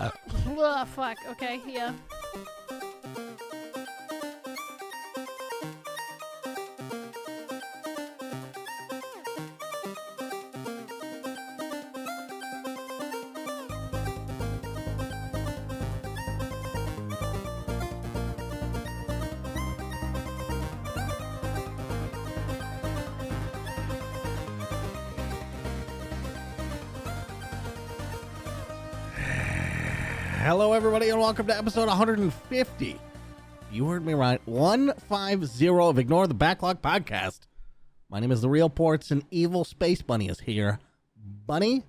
Ugh, fuck. Okay, yeah. Hello, everybody, and welcome to episode 150. You heard me right. 150 of Ignore the Backlog podcast. My name is The Real Portz, and Evil Space Bunny is here. Bunny?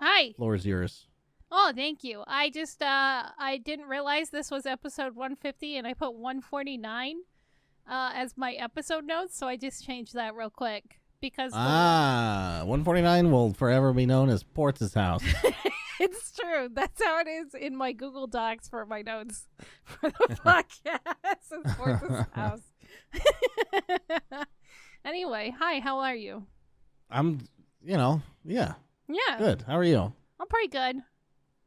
Hi. Floor is yours. Oh, thank you. I just, I didn't realize this was episode 150, and I put 149 as my episode notes, so I just changed that real quick. Because 149 will forever be known as Portz's house. It's true. That's how it is in my Google Docs for my notes for the podcast. It's Portz's house. Anyway, hi, how are you? I'm, yeah. Yeah. Good. How are you? I'm pretty good.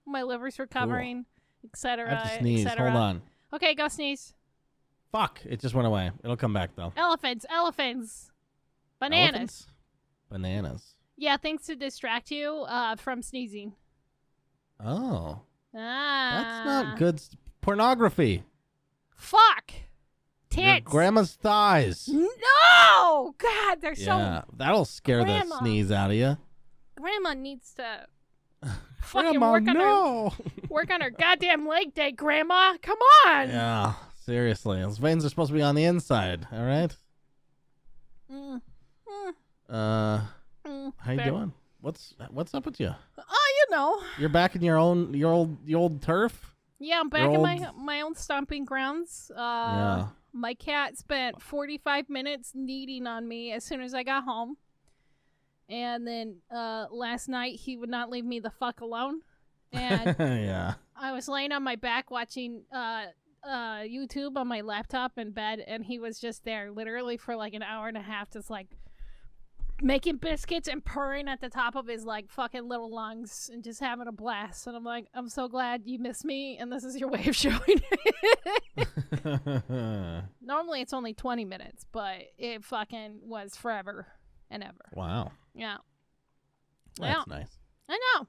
My liver's recovering, etc. I have to sneeze. Hold on. Okay, go sneeze. Fuck. It just went away. It'll come back, though. Elephants. Bananas. Elephants? Bananas. Yeah, things to distract you from sneezing. Oh. That's not good. Pornography. Fuck. Tits. Your grandma's thighs. No! God, they're so... That'll scare the sneeze out of you. Grandma needs to fucking Grandma, work on her goddamn leg day, Grandma. Come on. Yeah, seriously. Those veins are supposed to be on the inside, all right? How you doing? What's up with you? You're back in your old turf? Yeah, I'm back in my own stomping grounds. Yeah. My cat spent 45 minutes kneading on me as soon as I got home. And then last night he would not leave me the fuck alone. And yeah. I was laying on my back watching YouTube on my laptop in bed, and he was just there literally for like an hour and a half, just like making biscuits and purring at the top of his like fucking little lungs and just having a blast. And I'm like, I'm so glad you missed me, and this is your way of showing it. Normally it's only 20 minutes, but it fucking was forever and ever. Wow. Yeah. That's nice. I know.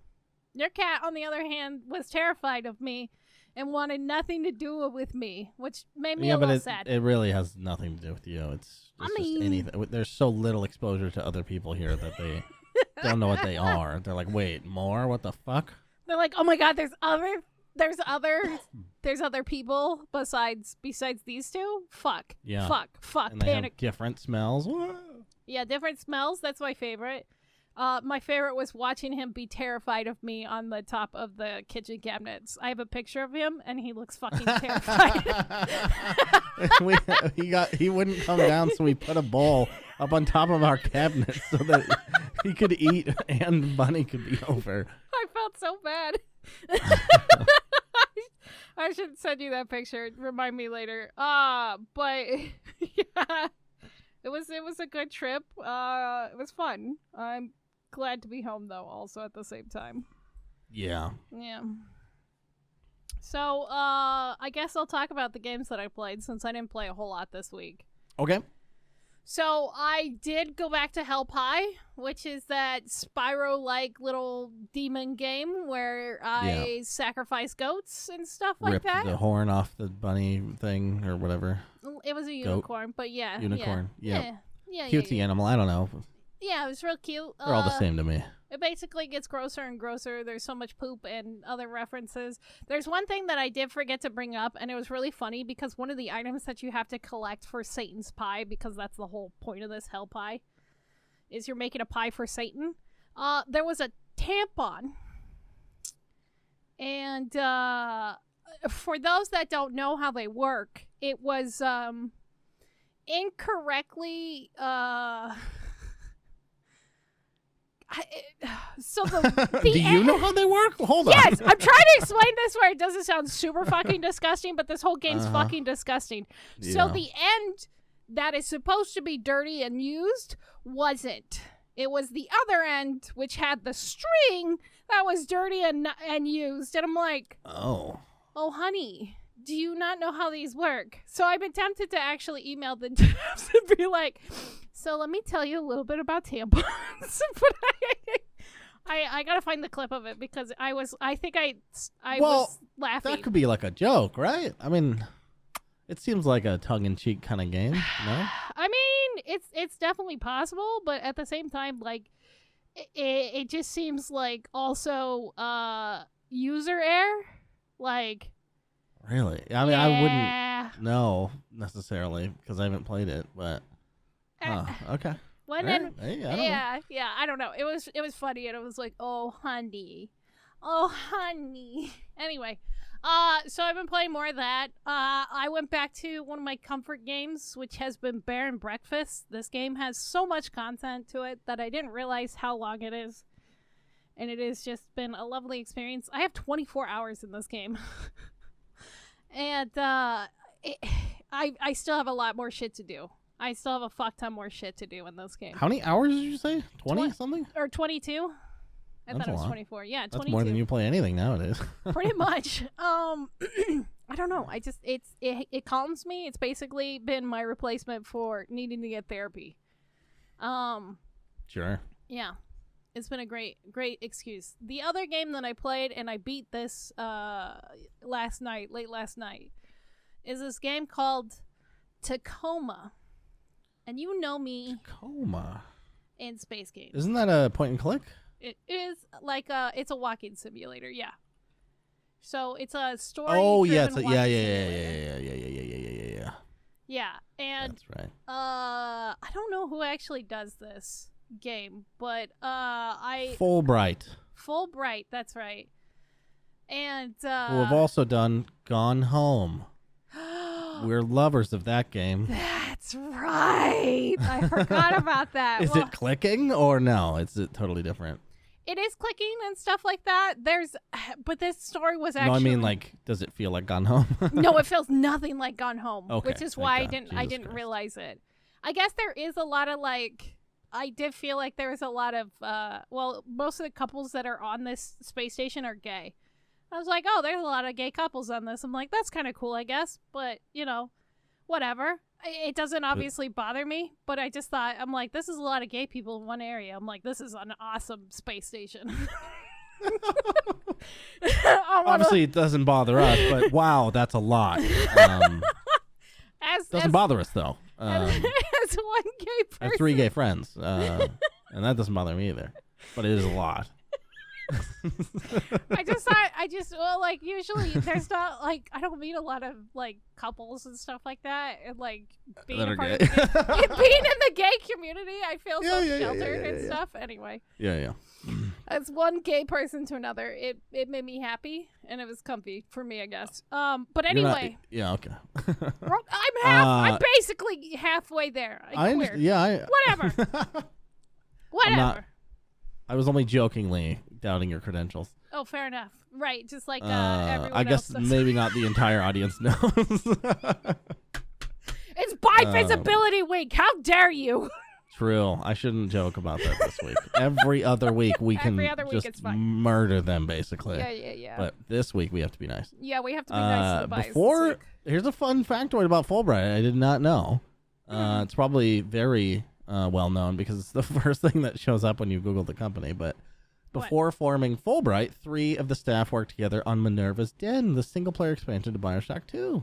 Your cat, on the other hand, was terrified of me and wanted nothing to do with me, which made me a little sad. It really has nothing to do with you. It's just anything. There's so little exposure to other people here that they don't know what they are. They're like, wait, more? What the fuck? They're like, oh my god, there's other people besides these two? Fuck. Yeah. Fuck. And they have different smells. Yeah, different smells. That's my favorite. My favorite was watching him be terrified of me on the top of the kitchen cabinets. I have a picture of him, and he looks fucking terrified. He wouldn't come down, so we put a bowl up on top of our cabinet so that he could eat and Bunny could be over. I felt so bad. I should send you that picture. Remind me later. But yeah, it was a good trip. It was fun. I'm glad to be home though, also at the same time. Yeah. So, I guess I'll talk about the games that I played since I didn't play a whole lot this week. Okay. So, I did go back to Hell Pie, which is that Spyro-like little demon game where I sacrifice goats and stuff like that. Ripped the horn off the bunny thing or whatever. It was a unicorn, but yeah. Unicorn, yeah. Cutesy animal, I don't know. Yeah, it was real cute. They're all the same to me. It basically gets grosser and grosser. There's so much poop and other references. There's one thing that I did forget to bring up, and it was really funny because one of the items that you have to collect for Satan's pie, because that's the whole point of this Hell Pie, is you're making a pie for Satan. There was a tampon. And for those that don't know how they work, it was incorrectly so the do you know how they work? Hold on. Yes, I'm trying to explain this where it doesn't sound super fucking disgusting, but this whole game's fucking disgusting. Yeah. So the end that is supposed to be dirty and used wasn't. It was the other end, which had the string that was dirty and used. And I'm like, oh, honey, do you not know how these work? So I've been tempted to actually email the devs and be like, so let me tell you a little bit about tampons. But I gotta find the clip of it because I was laughing. That could be like a joke, right? I mean, it seems like a tongue-in-cheek kind of game, no? I mean, it's definitely possible, but at the same time, like, it just seems like also user error, like. Really? I mean, I wouldn't know necessarily because I haven't played it, but okay. Hey, I don't know. It was funny, and it was like, oh honey. Anyway, so I've been playing more of that. I went back to one of my comfort games, which has been Bear and Breakfast. This game has so much content to it that I didn't realize how long it is, and it has just been a lovely experience. I have 24 hours in this game, and I still have a lot more shit to do. I still have a fuck ton more shit to do in this game. How many hours did you say? 20 something? Or 22? I thought it was 24. Yeah, 22. That's more than you play anything nowadays. Pretty much. I don't know. It calms me. It's basically been my replacement for needing to get therapy. Sure. Yeah. It's been a great excuse. The other game that I played, and I beat this late last night, is this game called Tacoma. And you know me. Tacoma. In space games. Isn't that a point and click? It is like it's a walking simulator, yeah. So it's a story. Oh yeah, yeah. Yeah, and that's right. I don't know who actually does this game, but Fulbright, that's right. And who have also done Gone Home. We're lovers of that game. That's right. I forgot about that. Is it clicking or no? It's totally different. It is clicking and stuff like that. But this story was actually. No, I mean, like, does it feel like Gone Home? No, it feels nothing like Gone Home, okay, which is why I didn't realize it. I guess there is a lot of like. I did feel like there was a lot of. Most of the couples that are on this space station are gay. I was like, oh, there's a lot of gay couples on this. I'm like, that's kind of cool, I guess. But, whatever. It doesn't obviously bother me. But I just thought, I'm like, this is a lot of gay people in one area. I'm like, this is an awesome space station. Obviously, it doesn't bother us. But, wow, that's a lot. Doesn't bother us, though. As one gay person. I have 3 gay friends. And that doesn't bother me either. But it is a lot. Usually there's not, like, I don't meet a lot of, like, couples and stuff like that, and, like, being a part of being in the gay community, I feel so sheltered and stuff. Anyway. Yeah. As one gay person to another, it made me happy, and it was comfy for me, I guess. But anyway. Okay. I'm basically halfway there. Whatever. I was only jokingly doubting your credentials. Oh, fair enough. Right, just like everyone I guess else maybe not the entire audience knows. It's Bi-Visibility Week. How dare you? True. I shouldn't joke about that this week. Every other week we can just murder them, basically. Yeah. But this week we have to be nice. Yeah, we have to be nice to the Bis. Here's a fun factoid about Fulbright I did not know. It's probably very well known because it's the first thing that shows up when you Google the company, but before forming Fulbright, 3 of the staff worked together on Minerva's Den, the single-player expansion to BioShock 2.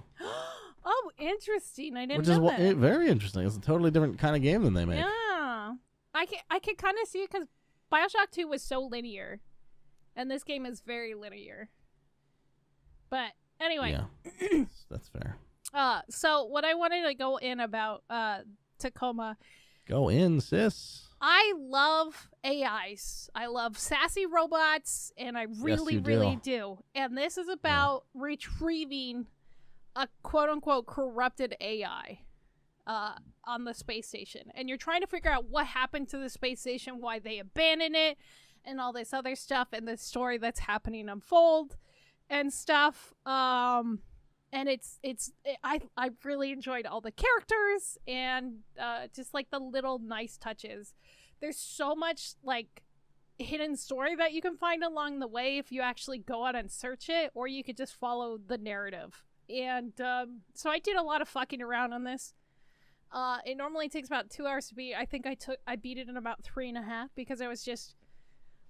Oh, interesting. I didn't know that. Which is very interesting. It's a totally different kind of game than they make. Yeah. I can kind of see it because BioShock 2 was so linear, and this game is very linear. But anyway. Yeah, that's fair. So what I wanted to go in about Tacoma. Go in, sis. I love AIs. I love sassy robots, and I really do. And this is about retrieving a quote-unquote corrupted AI on the space station. And you're trying to figure out what happened to the space station, why they abandoned it, and all this other stuff, and the story that's happening unfold and stuff. And I really enjoyed all the characters and just like the little nice touches. there's so much like hidden story that you can find along the way if you actually go out and search it, or you could just follow the narrative. And so I did a lot of fucking around on this. It normally takes about 2 hours to beat. I think I beat it in about 3.5 because I was just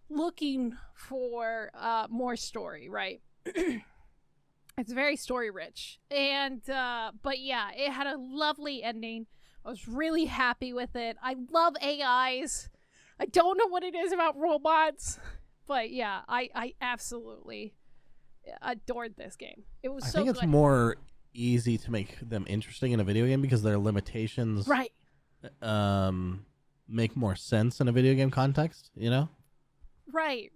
looking for more story, right? It's very story rich. And but yeah, it had a lovely ending. I was really happy with it. I love AIs. I don't know what it is about robots, but yeah, I absolutely adored this game. It was so good. I think it's more easy to make them interesting in a video game because their limitations right make more sense in a video game context, you know? Right.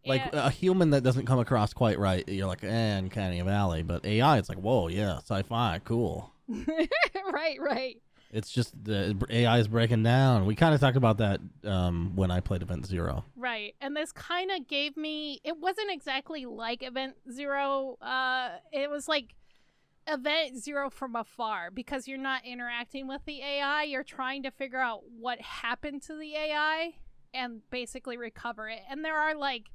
Like a human that doesn't come across quite right, you're like, uncanny valley. But AI, it's like, whoa, yeah, sci-fi, cool. Right. It's just the AI is breaking down. We kind of talked about that when I played Event Zero. Right, and this kind of gave me. It wasn't exactly like Event Zero. It was like Event Zero from afar because you're not interacting with the AI. You're trying to figure out what happened to the AI and basically recover it. And there are like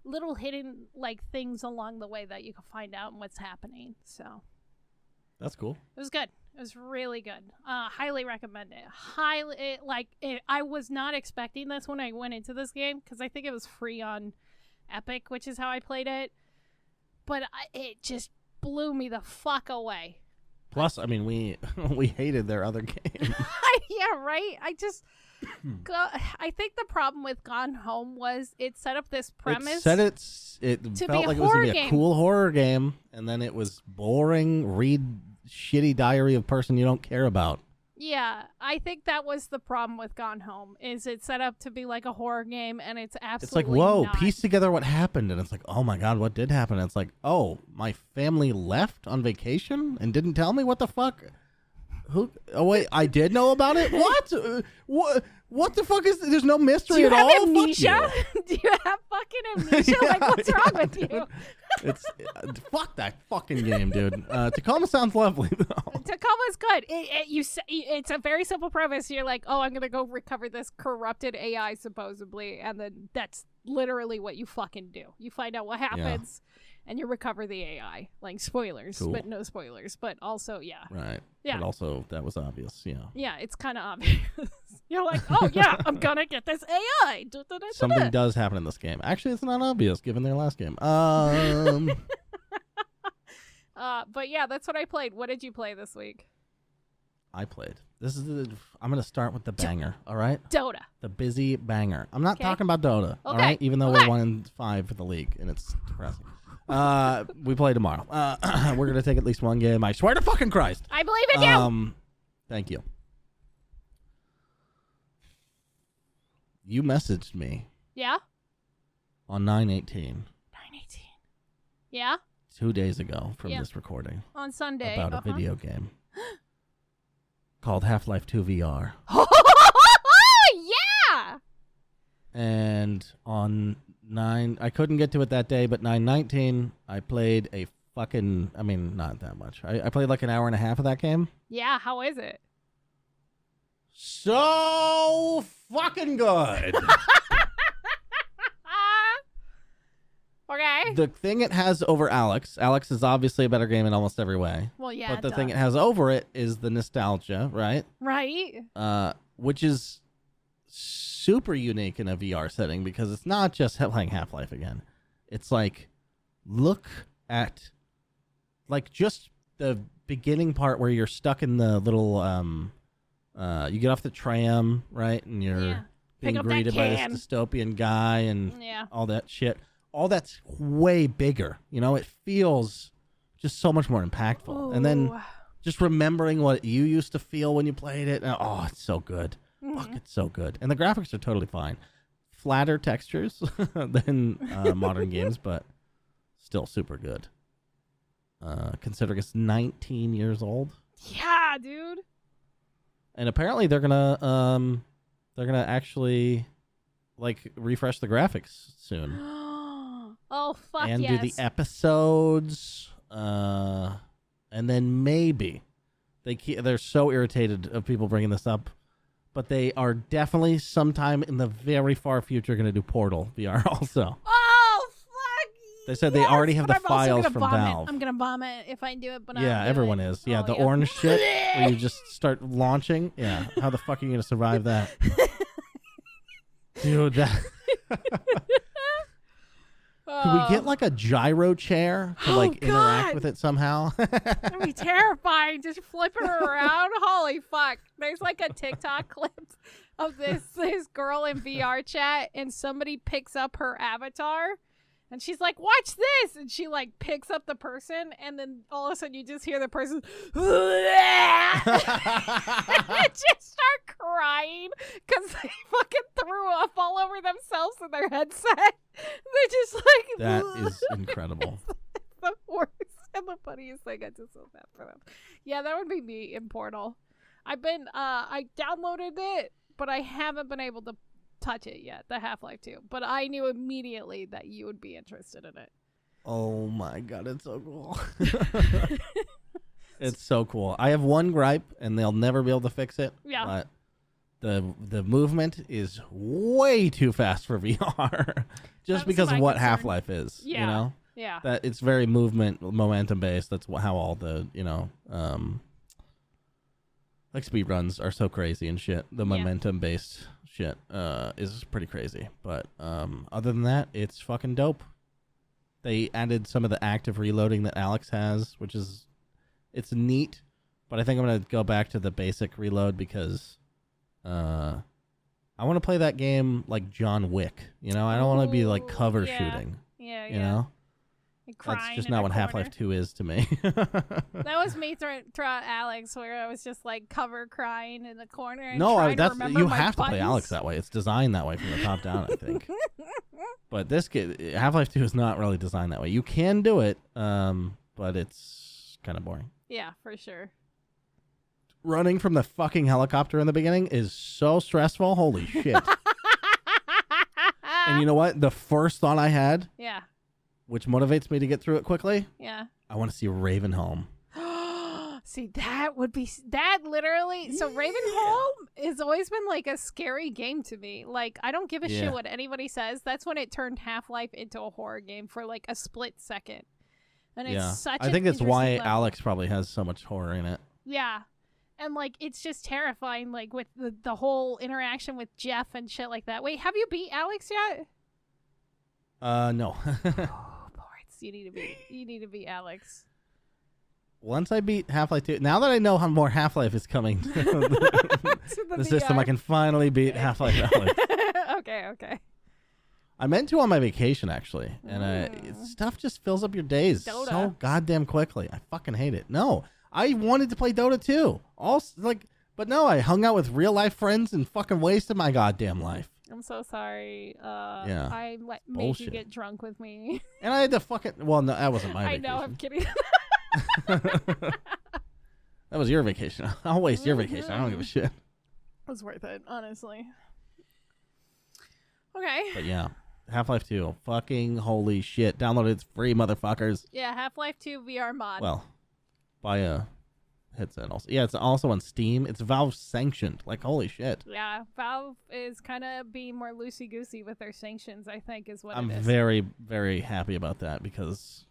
little hidden like things along the way that you can find out what's happening. So that's cool. It was good. It was really good. Highly recommend it. I was not expecting this when I went into this game because I think it was free on Epic, which is how I played it. But it just blew me the fuck away. Plus, I mean, we hated their other game. Yeah, right? I think the problem with Gone Home was it set up this premise. It felt like it was going to be a cool horror game, and then it was boring, read shitty diary of person you don't care about. Yeah, I think that was the problem with Gone Home, is it set up to be like a horror game, and it's absolutely It's like, whoa, not. Piece together what happened, and it's like, oh my god, what did happen? And it's like, oh, my family left on vacation and didn't tell me? What the fuck? Who? Oh wait, I did know about it? What? What the fuck is? There's no mystery at all. Do you have amnesia? Do you have fucking amnesia? Yeah, like, what's wrong with dude. you? It's fuck that fucking game, dude. Tacoma sounds lovely though. Tacoma's good. It's a very simple premise. You're like, oh, I'm gonna go recover this corrupted AI supposedly, and then that's literally what you fucking do. You find out what happens, and you recover the AI. Like spoilers, Cool. but no spoilers. But also, yeah, Right. Yeah. But also, that was obvious. Yeah. yeah, it's kind of obvious. You're like, oh yeah, I'm gonna get this AI. Something does happen in this game. Actually, it's not obvious given their last game. But yeah, that's what I played. What did you play this week? I'm gonna start with the banger. All right. Dota. The busy banger. I'm not Okay. talking about Dota. All Okay. right. Even though Okay. we're 1-5 for the league, and it's depressing. We play tomorrow. We're gonna take at least one game. I swear to fucking Christ. I believe in you. Thank you. You messaged me Yeah. on 9/18. 9/18. Yeah. 2 days ago from Yeah. this recording On Sunday. about a video game called Half-Life 2 VR. Yeah. And on I couldn't get to it that day, but 9/19, I played not that much. I played like an hour and a half of that game. Yeah. How is it? So fucking good. Okay. The thing it has over Alex is obviously a better game in almost every way. Well, yeah. But the thing it has over it is the nostalgia, right? Right. Which is super unique in a VR setting because it's not just playing Half-Life again. It's like, look at like just the beginning part where you're stuck in the little you get off the tram, right? And you're being greeted by this dystopian guy and all that shit. All that's way bigger. You know, it feels just so much more impactful. Ooh. And then just remembering what you used to feel when you played it. Oh, it's so good. Fuck, it's so good. And the graphics are totally fine. Flatter textures than modern games, but still super good. Considering it's 19 years old. Yeah, dude. And apparently they're gonna actually like refresh the graphics soon. Oh fuck and yes. do the episodes, and then maybe they're so irritated of people bringing this up, but they are definitely sometime in the very far future going to do Portal VR also. Oh, fuck! They said they already have the I'm also files gonna from vomit. Valve. I'm going to vomit if I do it, but Yeah, everyone is. Yeah, the orange shit where you just start launching. Yeah, how the fuck are you going to survive that? Dude, that... Could we get like a gyro chair to interact with it somehow? That'd be terrifying. Just flipping her around. Holy fuck. There's like a TikTok clip of this girl in VR chat, and somebody picks up her avatar and she's like, watch this, and she like picks up the person, and then all of a sudden you just hear the person just start crying because they fucking threw up all over themselves in their headset. They're just like, that is incredible. It's the worst and the funniest thing. I just feel bad for them. Yeah, that would be me in Portal. I downloaded it, but I haven't been able to touch it yet, the Half-Life 2. But I knew immediately that you would be interested in it. Oh my god, it's so cool. It's so cool. I have one gripe, and they'll never be able to fix it. Yeah. But the movement is way too fast for VR. Just because of what concern. Half-Life is. Yeah. You know? Yeah. That it's very momentum based. That's how all the, like speedruns are so crazy and shit. The momentum based shit is pretty crazy. But other than that, it's fucking dope. They added some of the active reloading that Alex has, which is it's neat. But I think I'm gonna go back to the basic reload because I want to play that game like John Wick. You know, I don't want to be like cover shooting. Yeah, you know? That's just not what Half-Life 2 is to me. That was me throughout Alex, where I was just like cover crying in the corner. And no, you have buttons. to play Alex that way. It's designed that way from the top down, I think. But this Half-Life 2 is not really designed that way. You can do it, but it's kind of boring. Yeah, for sure. Running from the fucking helicopter in the beginning is so stressful. Holy shit. And you know what? The first thought I had, which motivates me to get through it quickly, I want to see Ravenholm. See, that would be literally. So Ravenholm has always been like a scary game to me. Like, I don't give a shit what anybody says. That's when it turned Half-Life into a horror game for like a split second. And it's such I think that's why level. Alex probably has so much horror in it. Yeah. And like, it's just terrifying, like with the whole interaction with Jeff and shit like that. Wait, have you beat Alex yet? No. You need to be Alex. Once I beat Half-Life 2, now that I know how more Half-Life is coming to the system, I can finally beat Half-Life Alex. Okay. I meant to on my vacation, actually, and stuff just fills up your days so goddamn quickly. I fucking hate it. No, I wanted to play Dota 2. But no, I hung out with real-life friends and fucking wasted my goddamn life. I'm so sorry. I made you get drunk with me. And I had to fucking... Well, no, that wasn't my vacation. I know, I'm kidding. That was your vacation. I'll waste your vacation. I don't give a shit. It was worth it, honestly. Okay. But yeah, Half-Life 2. Fucking holy shit. Download it. It's free, motherfuckers. Yeah, Half-Life 2 VR mod. Well, buy a headset also. Yeah, it's also on Steam. It's Valve sanctioned. Like, holy shit. Yeah, Valve is kind of being more loosey-goosey with their sanctions, I think, is what I'm it is. very, very happy about that because,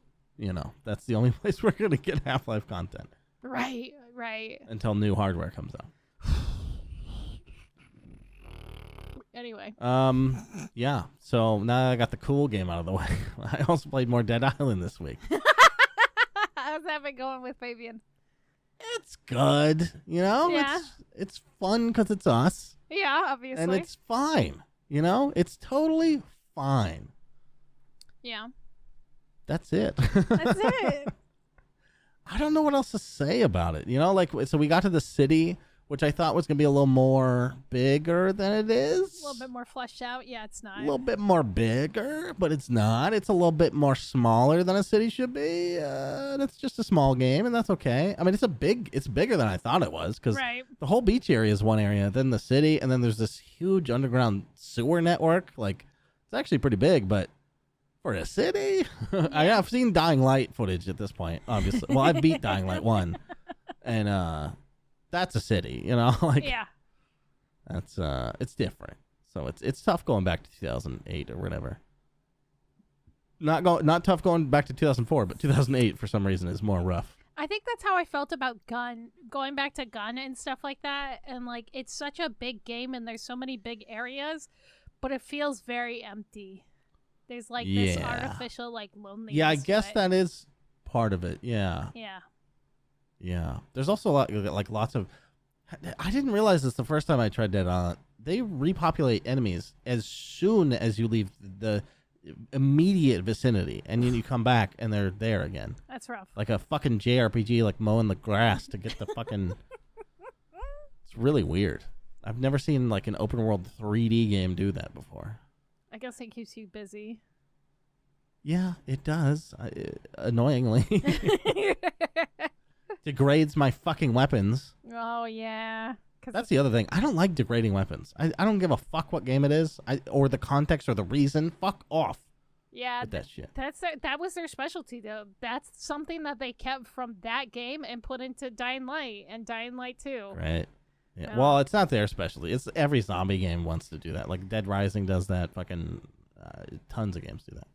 that's the only place we're going to get Half-Life content. Right. Until new hardware comes out. Anyway. Yeah. So now I got the cool game out of the way. I also played more Dead Island this week. How's that been going with Fabian? It's good. Yeah. It's fun because it's us. Yeah, obviously. And it's fine. It's totally fine. Yeah. That's it. That's it. I don't know what else to say about it. So we got to the city, which I thought was going to be a little more bigger than it is. A little bit more fleshed out. Yeah, it's not. A little bit more bigger, but it's not. It's a little bit more smaller than a city should be. It's just a small game, and that's okay. I mean, it's bigger than I thought it was, because the whole beach area is one area, then the city, and then there's this huge underground sewer network. Like, it's actually pretty big, but for a city? I've seen Dying Light footage at this point, obviously. Well, I beat Dying Light 1, and that's a city, Yeah. That's it's different. So it's tough going back to 2008 or whatever. Not tough going back to 2004, but 2008 for some reason is more rough. I think that's how I felt about Gun, going back to Gun and stuff like that. And like, it's such a big game and there's so many big areas, but it feels very empty. There's like this artificial like loneliness. Yeah, I guess that is part of it. Yeah. Yeah. Yeah. There's also a lot, like lots of. I didn't realize this the first time I tried Dead Island. They repopulate enemies as soon as you leave the immediate vicinity, and then you come back and they're there again. That's rough. Like a fucking JRPG, like mowing the grass to get the fucking. It's really weird. I've never seen like an open world 3D game do that before. I guess it keeps you busy. Yeah, it does. Annoyingly. Degrades my fucking weapons. Oh, yeah. That's the other thing. I don't like degrading weapons. I don't give a fuck what game it is, or the context or the reason. Fuck off. Yeah, with that shit. That was their specialty, though. That's something that they kept from that game and put into Dying Light and Dying Light 2. Right. Yeah. No. Well, it's not their specialty. It's every zombie game wants to do that. Like Dead Rising does that. Fucking tons of games do that.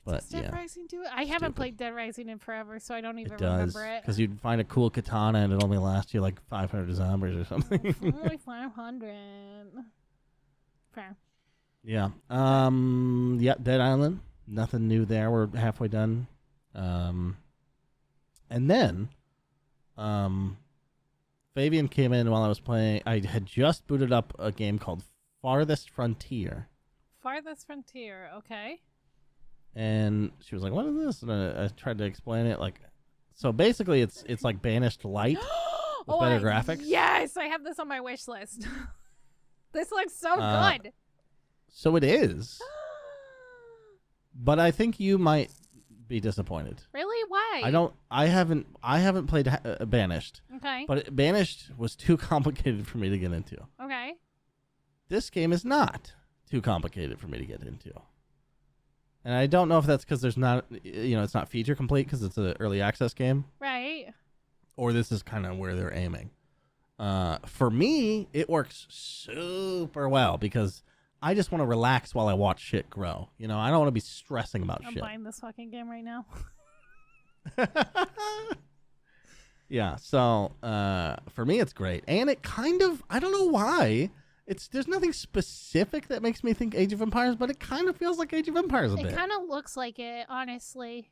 But does Dead Rising do it? I haven't played Dead Rising in forever, so I don't even remember it. Because you'd find a cool katana and it only lasts you like 500 zombies or something. Only 500. Fair. Yeah. Yeah, Dead Island. Nothing new there. We're halfway done. And then Fabian came in while I was playing. I had just booted up a game called Farthest Frontier. Farthest Frontier, okay. And she was like, "What is this?" And I tried to explain it. Like, so basically, it's like Banished Light with better graphics. Yes, I have this on my wish list. This looks so good. So it is, but I think you might be disappointed. Really? Why? I haven't played Banished. Okay. But Banished was too complicated for me to get into. Okay. This game is not too complicated for me to get into. And I don't know if that's because there's not, it's not feature complete because it's an early access game. Right. Or this is kind of where they're aiming. For me, it works super well because I just want to relax while I watch shit grow. I don't want to be stressing about shit. I'm buying this fucking game right now. Yeah, so for me, it's great. And it kind of, I don't know why. There's nothing specific that makes me think Age of Empires, but it kind of feels like Age of Empires a bit. It kind of looks like it, honestly.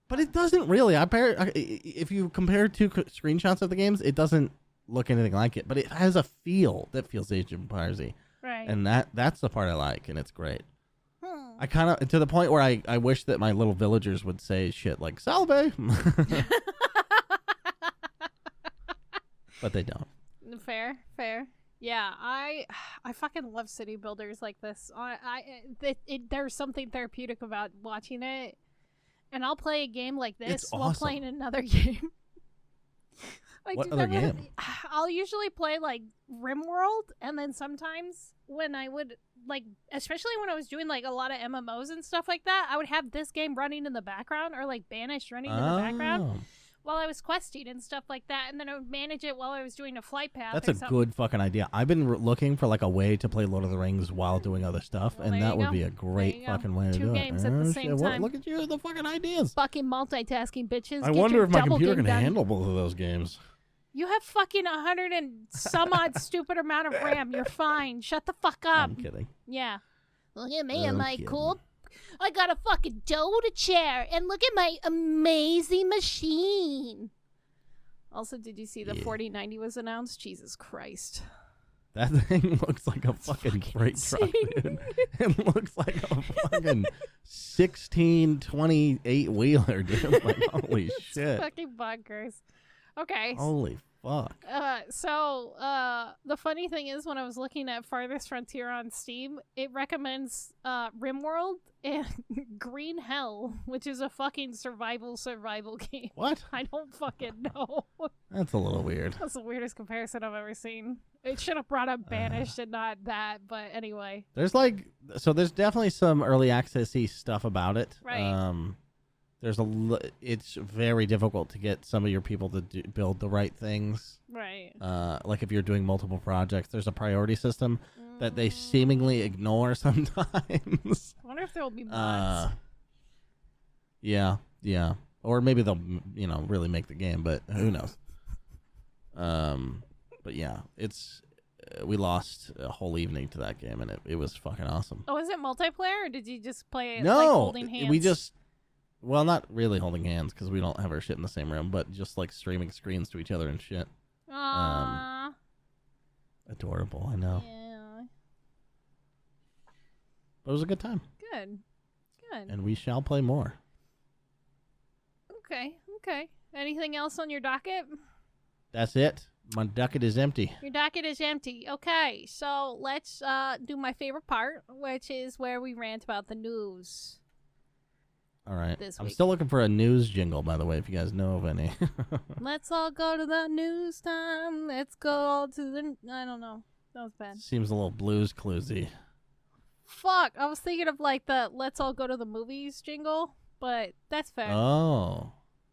But it doesn't really. If you compare two screenshots of the games, it doesn't look anything like it. But it has a feel that feels Age of Empires-y. Right. And that's the part I like, and it's great. I kind of, to the point where I wish that my little villagers would say shit like, Salve! But they don't. Fair. Yeah, I fucking love city builders like this. There's something therapeutic about watching it, and I'll play a game like this while playing another game. What other game? I'll usually play like RimWorld, and then sometimes when I would especially when I was doing like a lot of MMOs and stuff like that, I would have this game running in the background or like Banished running in the background while I was questing and stuff like that, and then I would manage it while I was doing a flight path. That's a good fucking idea. I've been looking for like a way to play Lord of the Rings while doing other stuff, and that would be a great fucking way to do it. 2 games at the same time. Look at you, the fucking ideas. Fucking multitasking, bitches. I wonder if my computer can handle both of those games. You have fucking 100 and some odd stupid amount of RAM. You're fine. Shut the fuck up. I'm kidding. Yeah. Look at me. Am I cool? I got a fucking Dota chair, and look at my amazing machine. Also, did you see the 4090 was announced? Jesus Christ. That thing looks like a fucking freight truck, dude. It looks like a fucking 1628 wheeler, dude. Like, holy shit. It's fucking bonkers. Okay. Holy fuck. The funny thing is, when I was looking at Farthest Frontier on Steam, it recommends RimWorld and Green Hell, which is a fucking survival game. What? I don't fucking know. That's a little weird. That's the weirdest comparison I've ever seen. It should have brought up Banished and not that, but anyway. There's definitely some early access-y stuff about it. Right. it's very difficult to get some of your people to build the right things. Right. Like if you're doing multiple projects, there's a priority system that they seemingly ignore sometimes. I wonder if there will be mods. Yeah. Or maybe they'll, really make the game, but who knows? But yeah, we lost a whole evening to that game, and it was fucking awesome. Oh, is it multiplayer, or did you just play it no, like holding hands? Well, not really holding hands because we don't have our shit in the same room, but just like streaming screens to each other and shit. Aww. Adorable, I know. Yeah. But it was a good time. Good. And we shall play more. Okay. Anything else on your docket? That's it. My docket is empty. Your docket is empty. Okay, so let's do my favorite part, which is where we rant about the news. All right. This I'm week. still looking for a news jingle, by the way, if you guys know of any. Let's all go to the news time. Let's go all to the... I don't know. That was bad. Seems a little Blues Cluesy. Fuck. I was thinking of like the let's all go to the movies jingle, but that's fair. Oh,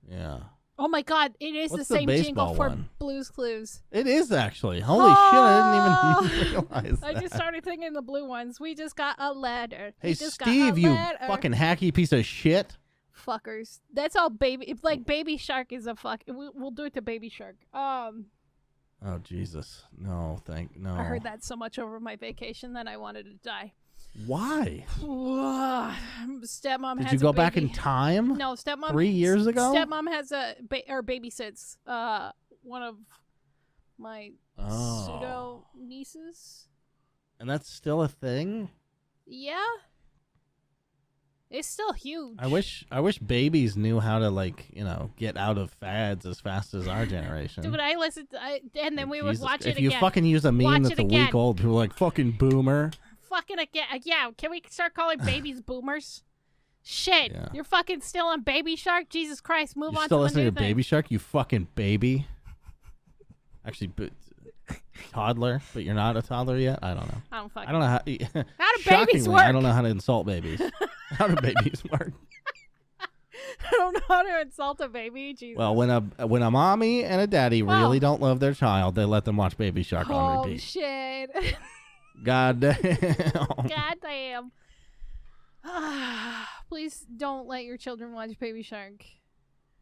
yeah. Oh my god, it is What's the same jingle baseball for one? Blue's Clues. It is actually. Holy shit, I didn't even realize I that. just started thinking the blue ones. We just got a letter. Hey, Steve, you fucking hacky piece of shit. Fuckers. That's all baby. If like Baby Shark is a fuck. We'll do it to Baby Shark. Oh, Jesus. No. I heard that so much over my vacation that I wanted to die. Why? Stepmom Did you go back in time? No, stepmom. 3 years ago? Stepmom has or babysits one of my pseudo nieces. And that's still a thing? Yeah. It's still huge. I wish babies knew how to get out of fads as fast as our generation. Dude, I listened and then we would watch it again. If again. you fucking use a meme that's a week old, people are like, fucking boomer. Fucking again. Yeah, can we start calling babies boomers? Shit, Yeah. You're fucking still on Baby Shark? Jesus Christ, move You're on still to the listening new to thing. Baby Shark, you fucking baby? Actually, toddler, but you're not a toddler yet? I don't know. I don't fucking I don't know how... How do babies Shockingly, work? I don't know how to insult babies. How do babies work? I don't know how to insult a baby. Jesus. Well, when a mommy and a daddy really don't love their child, they let them watch Baby Shark on repeat. Oh, shit. God damn. God damn. Please don't let your children watch Baby Shark.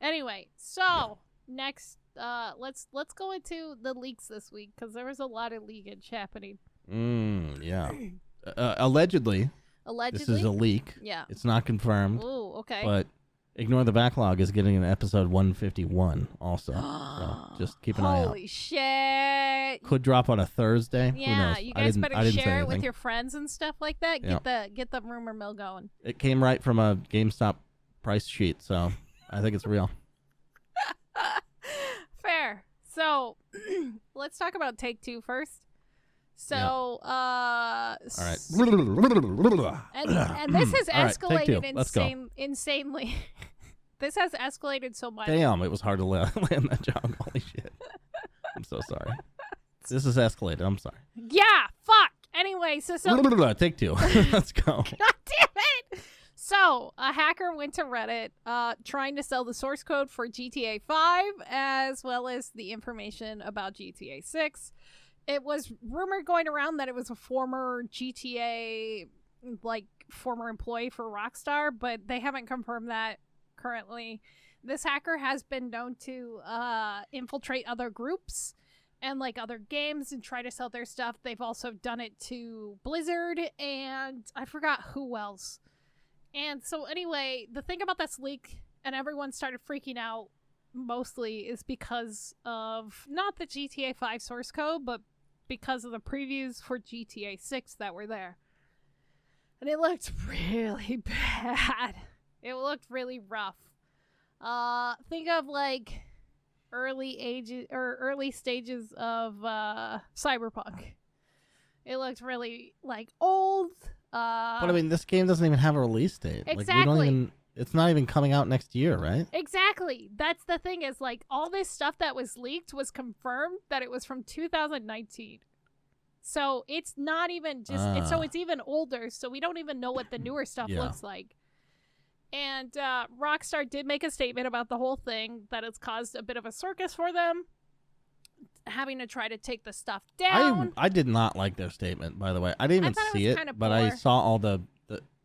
Anyway, so next, let's go into the leaks this week because there was a lot of leakage happening. Yeah. Allegedly. This is a leak. Yeah. It's not confirmed. Ooh, okay. But Ignore the Backlog is getting an episode 151 also. So just keep an eye out. Holy shit. Could drop on a Thursday. Yeah, Who knows? you guys better I didn't say share it with anything. your friends and stuff like that. Get the rumor mill going. It came right from a GameStop price sheet, so I think it's real. Fair. So let's talk about Take Two first. So, all right. and this has All right, take two. escalated Let's go. insanely. This has escalated so much. Damn, it was hard to land that joke. Holy shit. I'm so sorry. This has escalated. I'm sorry. Yeah, fuck. Anyway, so Take two. Let's go. God damn it. So, a hacker went to Reddit trying to sell the source code for GTA 5 as well as the information about GTA 6. It was rumored going around that it was a former GTA, former employee for Rockstar, but they haven't confirmed that currently. This hacker has been known to infiltrate other groups and other games and try to sell their stuff. They've also done it to Blizzard and I forgot who else. And so anyway, the thing about this leak and everyone started freaking out mostly is because of not the GTA 5 source code, but because of the previews for GTA 6 that were there. And it looked really bad. It looked really rough. Think of early stages of Cyberpunk. It looked really old. But I mean, this game doesn't even have a release date. Exactly. It's not even coming out next year, right? Exactly. That's the thing is all this stuff that was leaked was confirmed that it was from 2019. So it's not even just, so it's even older. So we don't even know what the newer stuff looks like. And Rockstar did make a statement about the whole thing, that it's caused a bit of a circus for them, having to try to take the stuff down. I did not like their statement, by the way. I didn't even see it, but I saw all the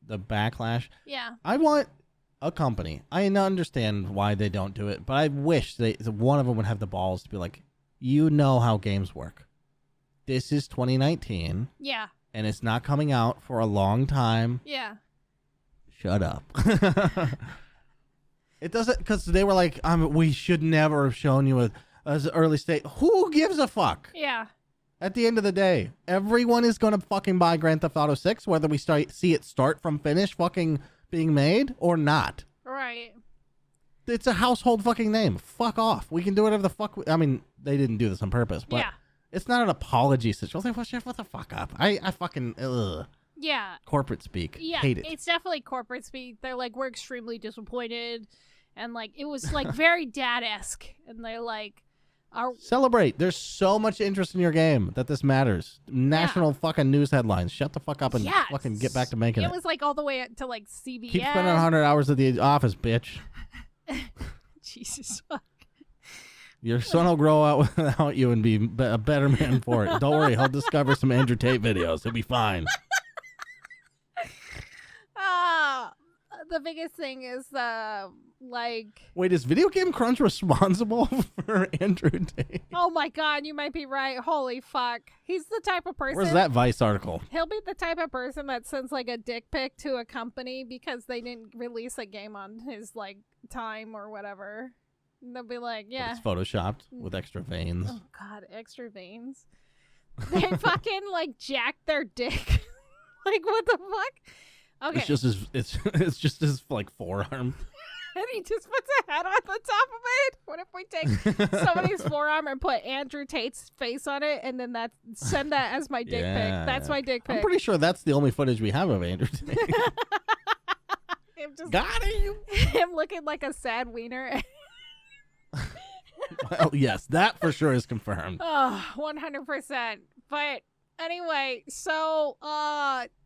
backlash. Yeah. I want a company. I understand why they don't do it, but I wish one of them would have the balls to be like, you know how games work. This is 2019. Yeah. And it's not coming out for a long time. Yeah. Shut up. It doesn't, because they were like, we should never have shown you as an early state. Who gives a fuck? Yeah. At the end of the day, everyone is going to fucking buy Grand Theft Auto 6, whether we see it start from finish fucking being made or not. Right. It's a household fucking name. Fuck off. We can do whatever the fuck. I mean, they didn't do this on purpose, but it's not an apology situation. What the fuck up? I fucking, ugh. Yeah. Corporate speak. Yeah. Hate it. It's definitely corporate speak. They're like, we're extremely disappointed. And like, it was like very dad-esque. And they're like, celebrate. There's so much interest in your game that this matters. National fucking news headlines. Shut the fuck up and fucking get back to making it. It was like all the way up to like CBS. Keep spending 100 hours at the office, bitch. Jesus fuck. Your son will grow out without you and be a better man for it. Don't worry. He'll discover some Andrew Tate videos. He'll be fine. The biggest thing is Wait, is Video Game Crunch responsible for Andrew Tate? Oh my god, you might be right. Holy fuck. He's the type of person. Where's that Vice article? He'll be the type of person that sends like a dick pic to a company because they didn't release a game on his like time or whatever. And they'll be like, yeah. It's photoshopped with extra veins. Oh god, extra veins. They fucking like jacked their dick. Like what the fuck? Okay. It's just his like forearm. And he just puts a head on the top of it. What if we take somebody's forearm and put Andrew Tate's face on it, and then send that as my dick pic? That's my dick pic. I'm pretty sure that's the only footage we have of Andrew Tate. Got him. Him looking like a sad wiener. Well, yes, that for sure is confirmed. Oh, 100%. But anyway, so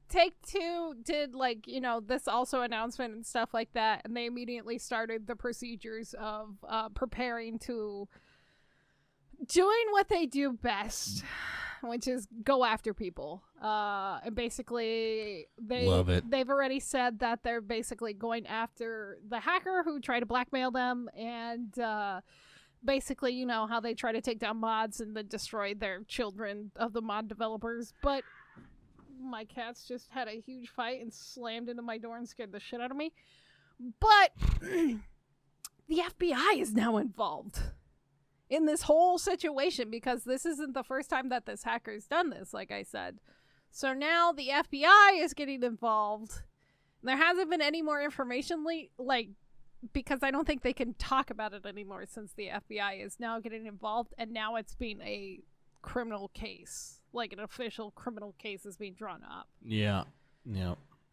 Take-Two did, like, you know, this also announcement and stuff like that, and they immediately started the procedures of preparing to doing what they do best, which is go after people. And basically, they've already said that they're basically going after the hacker who tried to blackmail them, and basically, you know, how they try to take down mods and then destroy their children of the mod developers. But my cats just had a huge fight and slammed into my door and scared the shit out of me. But the FBI is now involved in this whole situation because this isn't the first time that this hacker's done this, like I said. So now the FBI is getting involved. There hasn't been any more information because I don't think they can talk about it anymore since the FBI is now getting involved, and now it's being a criminal case. Like an official criminal case is being drawn up. Yeah.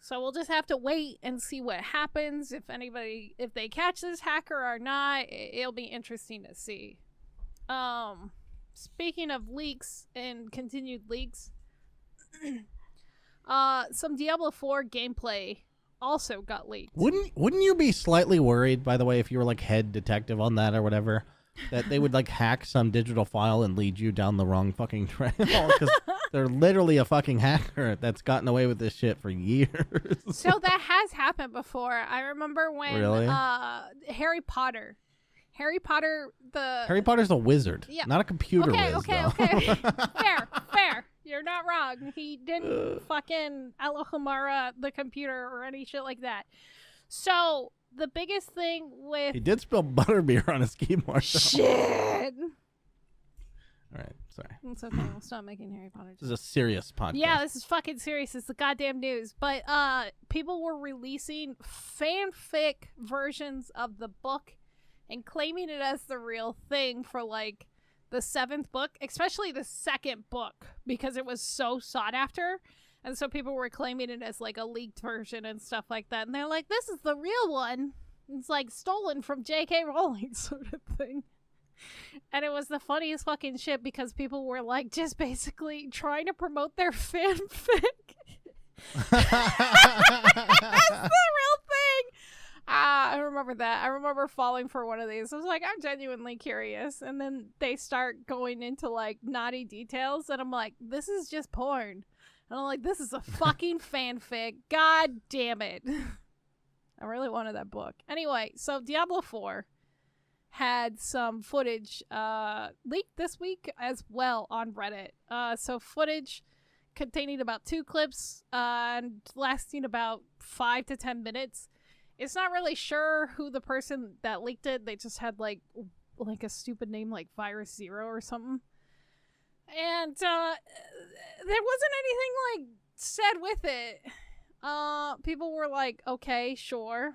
So we'll just have to wait and see what happens. If they catch this hacker or not, it'll be interesting to see. Speaking of leaks and continued leaks, some Diablo 4 gameplay also got leaked. Wouldn't you be slightly worried, by the way, if you were like head detective on that or whatever, that they would like hack some digital file and lead you down the wrong fucking trail? Because they're literally a fucking hacker that's gotten away with this shit for years. So that has happened before. I remember when Harry Potter's a wizard, not a computer whiz. Okay. Fair. You're not wrong. He didn't fucking Elohimara the computer or any shit like that. So the biggest thing with... He did spill butterbeer on his keyboard. Shit! All right, sorry. It's okay. We'll stop making Harry Potter. This is a serious podcast. Yeah, this is fucking serious. It's the goddamn news. But people were releasing fanfic versions of the book and claiming it as the real thing for, like, the 7th book, especially the 2nd book, because it was so sought after. And so people were claiming it as like a leaked version and stuff like that. And they're like, this is the real one. It's like stolen from J.K. Rowling sort of thing. And it was the funniest fucking shit because people were like just basically trying to promote their fanfic. That's the real thing. I remember that. I remember falling for one of these. I was like, I'm genuinely curious. And then they start going into like naughty details. And I'm like, this is just porn. And I'm like, this is a fucking fanfic. God damn it. I really wanted that book. Anyway, so Diablo 4 had some footage leaked this week as well on Reddit. So footage containing about 2 clips and lasting about 5 to 10 minutes. It's not really sure who the person that leaked it. They just had like a stupid name like Virus Zero or something. And there wasn't anything like said with it. People were like, okay, sure.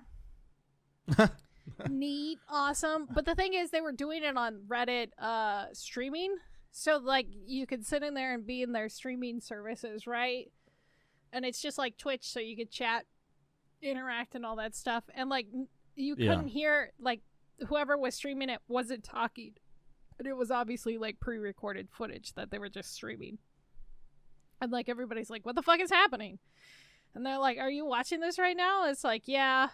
Neat, awesome. But the thing is, they were doing it on Reddit streaming. So like you could sit in there and be in their streaming services, right? And it's just like Twitch, so you could chat, interact, and all that stuff. And like you couldn't hear, like whoever was streaming it wasn't talking. And it was obviously like pre-recorded footage that they were just streaming. And like everybody's like, what the fuck is happening? And they're like, are you watching this right now? It's like, yeah.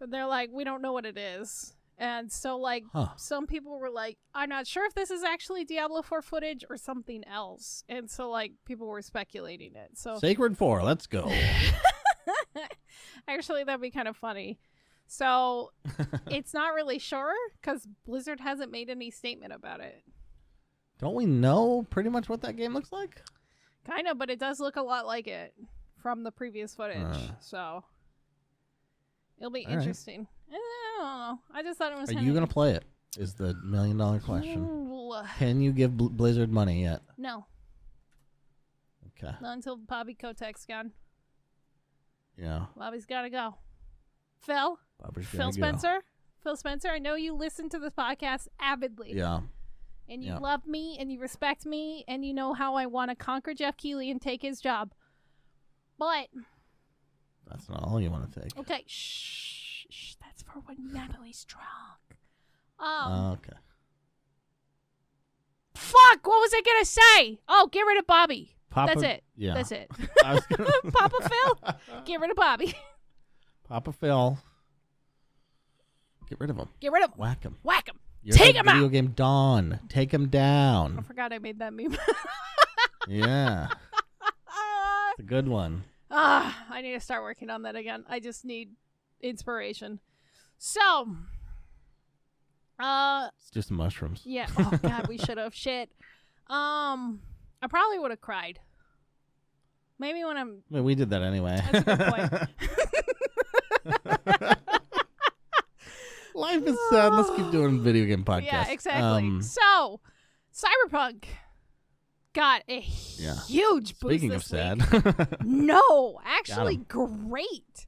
And they're like, we don't know what it is. And so like some people were like, I'm not sure if this is actually Diablo 4 footage or something else. And so like people were speculating it. So Sacred 4, let's go. Actually, that'd be kind of funny. So it's not really sure because Blizzard hasn't made any statement about it. Don't we know pretty much what that game looks like? Kind of, but it does look a lot like it from the previous footage. So it'll be interesting. Right. I don't know. I just thought it was. Are you going to play it? Is the $1 million question. Ooh. Can you give Blizzard money yet? No. Okay. Not until Bobby Kotick's gone. Yeah. Bobby's got to go. Phil Spencer, I know you listen to this podcast avidly. Yeah. And you love me and you respect me and you know how I want to conquer Jeff Keighley and take his job. But that's not all you want to take. Okay. Shh. That's for when Natalie's drunk. Okay. Fuck! What was I going to say? Oh, get rid of Bobby. That's it. Yeah. That's it. Papa Phil, get rid of Bobby. Papa Phil. Get rid of him. Get rid of him. Whack him. Whack him. You're Take like him out. Video game Dawn. Take him down. I forgot I made that meme. Yeah. It's a good one. I need to start working on that again. I just need inspiration. So, let's do some mushrooms. Yeah. Oh God, we should have. Shit. I probably would have cried. Maybe when I'm. Well, we did that anyway. That's a good point. Life is sad. Let's keep doing video game podcasts. Yeah, exactly. So, Cyberpunk got a huge boost. Speaking this of sad. No, actually great.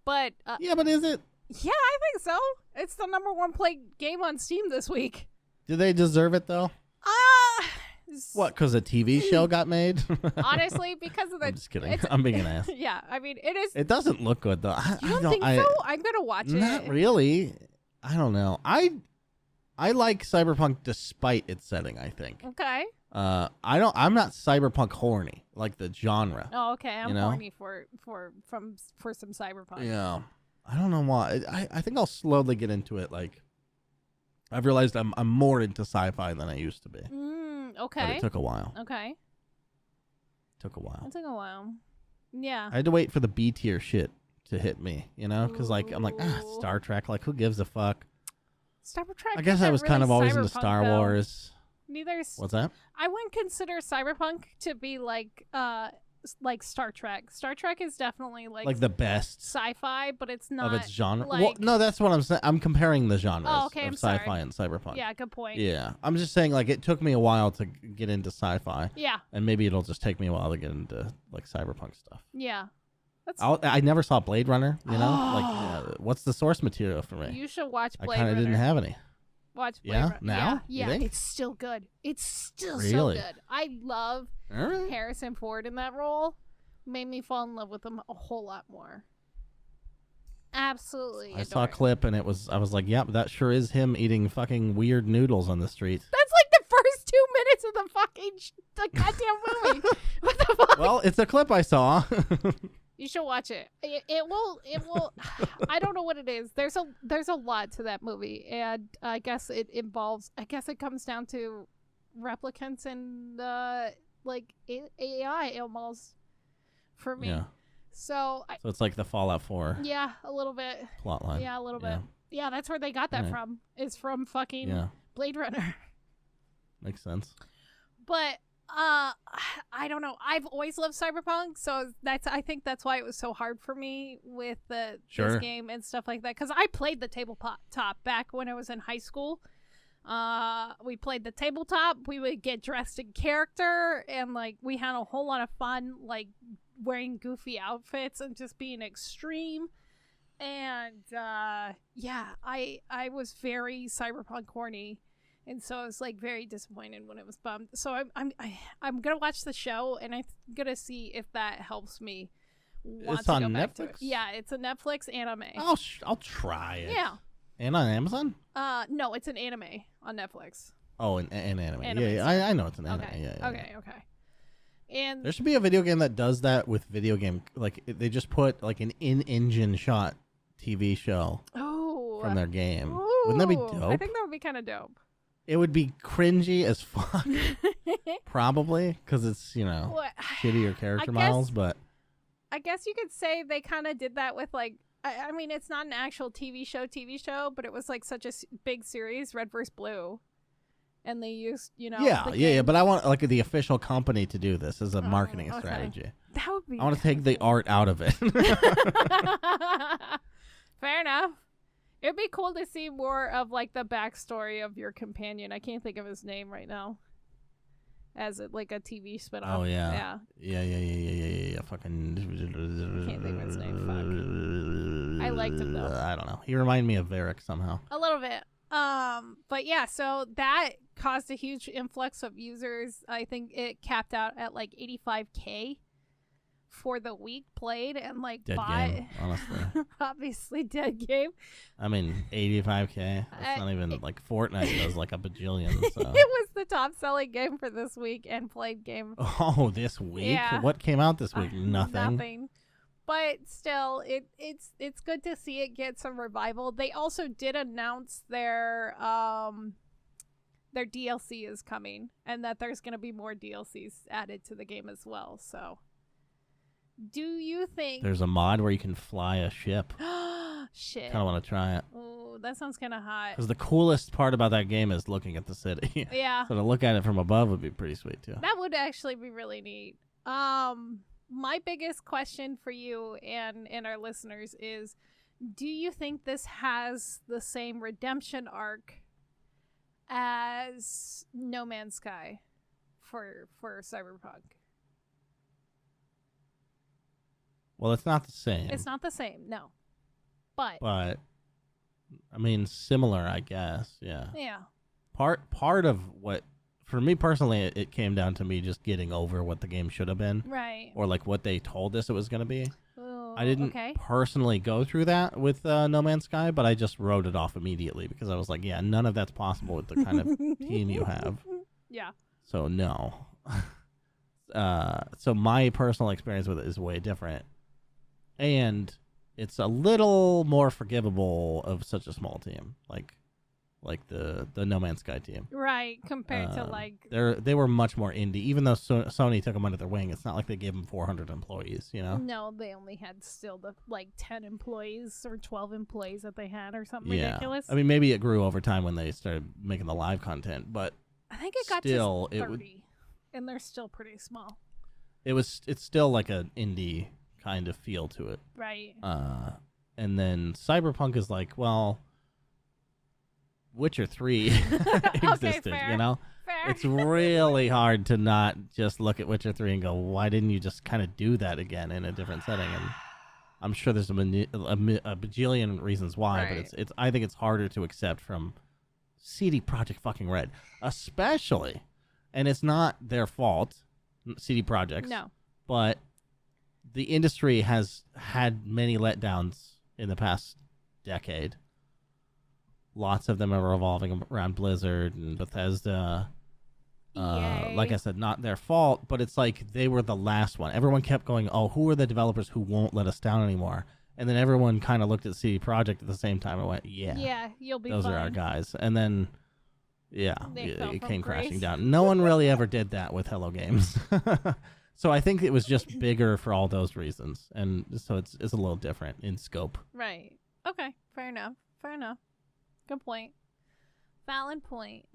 But yeah, but is it? Yeah, I think so. It's the #1 played game on Steam this week. Do they deserve it though? What? Because a TV show got made? Honestly, because of the. I'm just kidding. I'm being an ass. Yeah, I mean it is. It doesn't look good though. You don't think so? I'm gonna watch it. Not really. I don't know. I like Cyberpunk despite its setting. I think. Okay. I'm not Cyberpunk horny like the genre. Oh, okay. I'm horny for some Cyberpunk. Yeah. I don't know why. I think I'll slowly get into it. Like, I've realized I'm more into sci-fi than I used to be. Okay. But it took a while. Okay. Took a while. It took a while. Yeah. I had to wait for the B tier shit to hit me, you know? Because, like, I'm like, Star Trek. Like, who gives a fuck? Star Trek. I guess I was really kind of always into Star though. Wars. Neither's. What's that? I wouldn't consider Cyberpunk to be like Star Trek. Star Trek is definitely like the best sci-fi, but it's not of its genre. Like... Well, no, that's what I'm saying. I'm comparing the genres of sorry. sci-fi and cyberpunk. Yeah, good point. Yeah, I'm just saying like it took me a while to get into sci-fi. Yeah, and maybe it'll just take me a while to get into like cyberpunk stuff. Yeah, I never saw Blade Runner. You know, like what's the source material for me? You should watch Blade Runner. I kind of didn't have any. Watch Blade Runner. Now? Yeah, it's still good. It's still really? So good. I love Harrison Ford in that role. Made me fall in love with him a whole lot more. Absolutely. I saw a clip and I was like, yep, that sure is him eating fucking weird noodles on the street. That's like the first 2 minutes of the goddamn movie. What the fuck? Well, it's a clip I saw. You should watch it. It will. I don't know what it is. There's a lot to that movie, and I guess it involves. I guess it comes down to replicants and like AI almost for me. Yeah. So it's like the Fallout 4. Yeah, a little bit. Plotline. Yeah, a little bit. Yeah, that's where they got that from. It's from fucking Blade Runner. Makes sense. But I don't know. I've always loved Cyberpunk, so I think that's why it was so hard for me with this game and stuff like that. Because I played the tabletop back when I was in high school. We played the tabletop. We would get dressed in character, and like we had a whole lot of fun, like wearing goofy outfits and just being extreme. And I was very Cyberpunk horny. And so I was like very disappointed when it was bummed. So I'm gonna watch the show, and I'm gonna see if that helps me. It's on Netflix. Yeah, it's a Netflix anime. I'll try it. Yeah. And on Amazon? No, it's an anime on Netflix. Oh, an anime. Yeah, I know it's an anime. Okay. Yeah. Okay. And there should be a video game that does that with video game. Like they just put like an in-engine shot TV show from their game. Wouldn't that be dope? I think that would be kind of dope. It would be cringy as fuck, probably, because it's, shittier character models, but... I guess you could say they kind of did that with, like... I mean, it's not an actual TV show, but it was, like, such a big series, Red vs. Blue. And they used, Yeah, but I want, like, the official company to do this as a marketing strategy. That would be... I want to take the art out of it. Fair enough. It'd be cool to see more of, like, the backstory of your companion. I can't think of his name right now. As, like, a TV spinoff. Oh, yeah. Yeah. Fucking... Can't think of his name. Fuck. I liked him, though. I don't know. He reminded me of Varric somehow. A little bit. But, yeah, so that caused a huge influx of users. I think it capped out at, like, 85K. For the week played and like dead game, honestly. Obviously dead game. I mean 85K. That's not even like Fortnite does like a bajillion. So. It was the top selling game for this week and played game. Oh, this week? Yeah. What came out this week? Nothing. But still, it's good to see it get some revival. They also did announce their DLC is coming and that there's gonna be more DLCs added to the game as well. So do you think there's a mod where you can fly a ship? Shit. Kind of want to try it. Oh, that sounds kind of hot. Because the coolest part about that game is looking at the city. Yeah. So to look at it from above would be pretty sweet too. That would actually be really neat. My biggest question for you and our listeners is, do you think this has the same redemption arc as No Man's Sky for Cyberpunk? Well, it's not the same. It's not the same, no. But I mean, similar, I guess. Yeah. Yeah. Part of what, for me personally, it came down to me just getting over what the game should have been. Right. Or like what they told us it was going to be. Ooh, I didn't personally go through that with No Man's Sky, but I just wrote it off immediately because I was like, yeah, none of that's possible with the kind of team you have. Yeah. So no. So my personal experience with it is way different. And it's a little more forgivable of such a small team, like the No Man's Sky team. Right, compared to like... They were much more indie. Even though Sony took them under their wing, it's not like they gave them 400 employees, you know? No, they only had still the 10 employees or 12 employees that they had or something ridiculous. I mean, maybe it grew over time when they started making the live content, but I think it got to 30, and they're still pretty small. It's still like an indie kind of feel to it. Right. And then Cyberpunk is like, well, Witcher 3 existed, fair. You know? Fair. It's really hard to not just look at Witcher 3 and go, why didn't you just kind of do that again in a different setting? And I'm sure there's a bajillion reasons why, right. But I think it's harder to accept from CD Projekt fucking Red, especially, and it's not their fault, CD Projekt. No. But the industry has had many letdowns in the past decade. Lots of them are revolving around Blizzard and Bethesda. Like I said, not their fault, but it's like they were the last one. Everyone kept going, oh, who are the developers who won't let us down anymore? And then everyone kind of looked at CD Projekt at the same time and went, yeah, you'll be those fine. are our guys. And then, They it fell came from crashing grace. down. No one really ever did that with Hello Games. So I think it was just bigger for all those reasons. And so it's a little different in scope. Right. Okay. Fair enough. Good point. Valid point.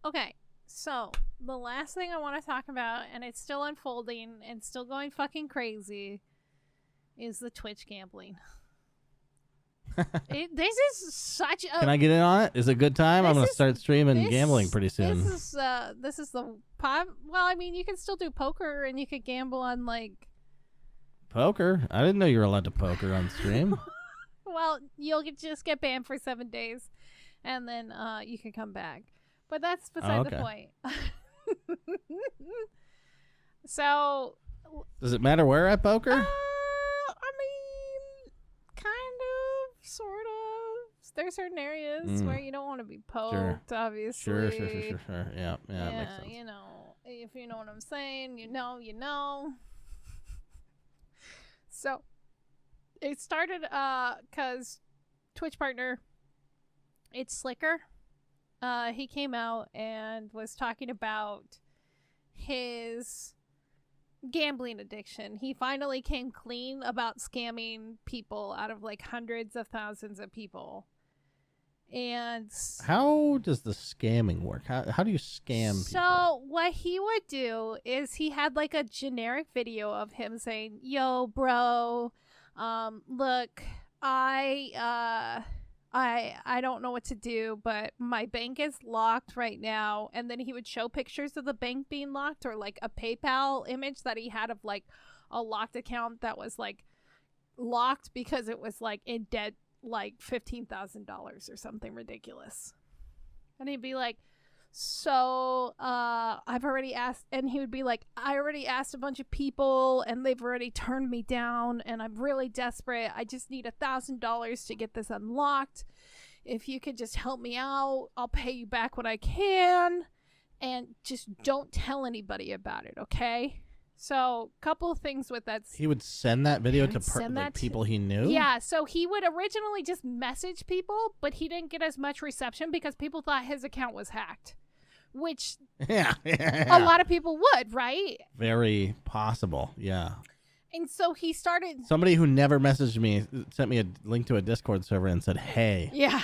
Okay. So the last thing I want to talk about, and it's still unfolding and still going fucking crazy, is the Twitch gambling. This is such a... Can I get in on it? Is it a good time? I'm going to start streaming gambling pretty soon. This is the pop. Well, I mean, you can still do poker and you could gamble on like... Poker? I didn't know you were allowed to poker on stream. Well, you'll just get banned for 7 days and then you can come back. But that's beside the point. So... Does it matter where I poker? I mean, kind of, sort of. There's certain areas where you don't want to be poked, obviously. Sure. Yeah, that makes sense. You know, if you know what I'm saying, you know. So, it started because Twitch partner, it's Slicker. He came out and was talking about his gambling addiction. He finally came clean about scamming people out of like hundreds of thousands of people. And how does the scamming work? How do you scam people? So what he would do is he had like a generic video of him saying, "Yo, bro, look, I don't know what to do, but my bank is locked right now." And then he would show pictures of the bank being locked, or like a PayPal image that he had of like a locked account that was like locked because it was like in debt like $15,000 or something ridiculous. And he'd be like, "So I've already asked," and he would be like, "I already asked a bunch of people and they've already turned me down and I'm really desperate. I just need $1,000 to get this unlocked. If you could just help me out, I'll pay you back what I can, and just don't tell anybody about it, okay?" So, couple of things with that. He would send that video to people he knew? Yeah, so he would originally just message people, but he didn't get as much reception because people thought his account was hacked. Which a lot of people would, right? Very possible, yeah. And so he started... Somebody who never messaged me sent me a link to a Discord server and said, "Hey." Yeah.